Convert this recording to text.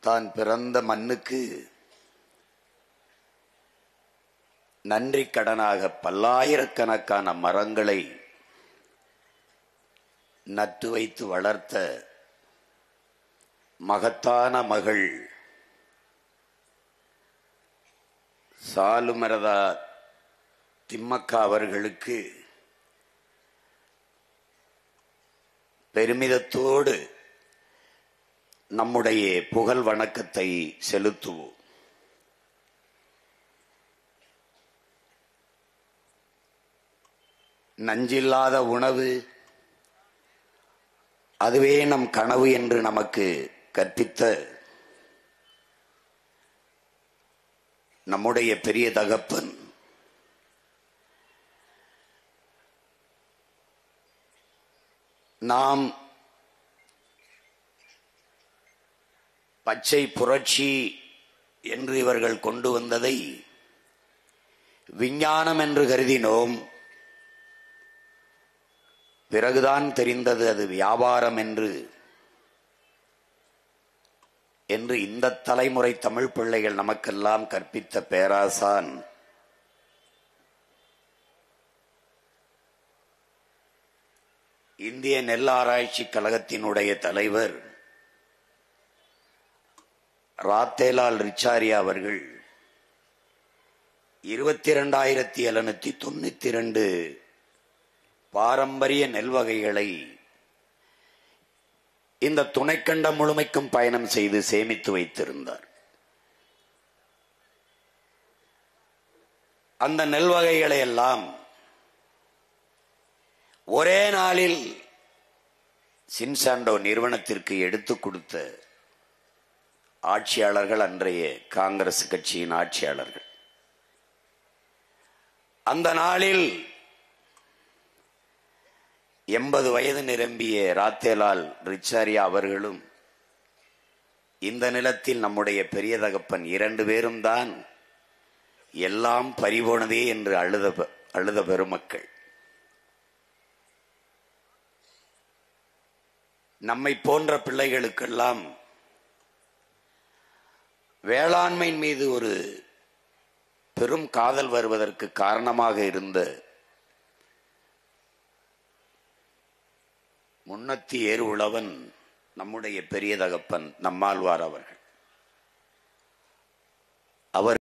தான் பிறந்த மண்ணுக்கு நன்றி கடனாக பல்லாயிரக்கணக்கான மரங்களை நட்டு வைத்து வளர்த்த மகத்தான மகள் சாலுமரதா திம்மக்கா அவர்களுக்கு பெருமிதத்தோடு நம்முடைய புகழ் வணக்கத்தை செலுத்துவோம். நஞ்சில்லாத உணவு அதுவே நம் கனவு என்று நமக்கு கற்பித்த நம்முடைய பெரிய தகப்பன் நாம் பச்சை புரட்சி என்று இவர்கள் கொண்டு வந்ததை விஞ்ஞானம் என்று கருதினோம். பிறகுதான் தெரிந்தது அது வியாபாரம் என்று இந்த தலைமுறை தமிழ் பிள்ளைகள் நமக்கெல்லாம் கற்பித்த பேராசான் இந்திய நெல் ஆராய்ச்சி கழகத்தினுடைய தலைவர் ராத்தேலால் ரிச்சாரியா அவர்கள் 22,792 பாரம்பரிய நெல் வகைகளை இந்த துணைக்கண்டம் முழுமைக்கும் பயணம் செய்து சேமித்து வைத்திருந்தார். அந்த நெல் வகைகளை எல்லாம் ஒரே நாளில் சின்சாண்டோ நிறுவனத்திற்கு எடுத்துக் கொடுத்த ஆட்சியாளர்கள் அன்றைய காங்கிரஸ் கட்சியின் ஆட்சியாளர்கள். அந்த நாளில் 80 வயது நிரம்பிய ராத்தேலால் ரிச்சாரியா அவர்களும் இந்த நிலத்தில் நம்முடைய பெரிய தகப்பன் 2 பேரும் தான் எல்லாம் பறிபோனதே என்று அழுத பெருமக்கள். நம்மை போன்ற பிள்ளைகளுக்கெல்லாம் வேளாண்மை மீது ஒரு பெரும் காதல் வருவதற்கு காரணமாக இருந்த முன்னத்தி ஏறு உழவன் நம்முடைய பெரிய தகப்பன் நம்மாழ்வார் அவர்கள். அவர்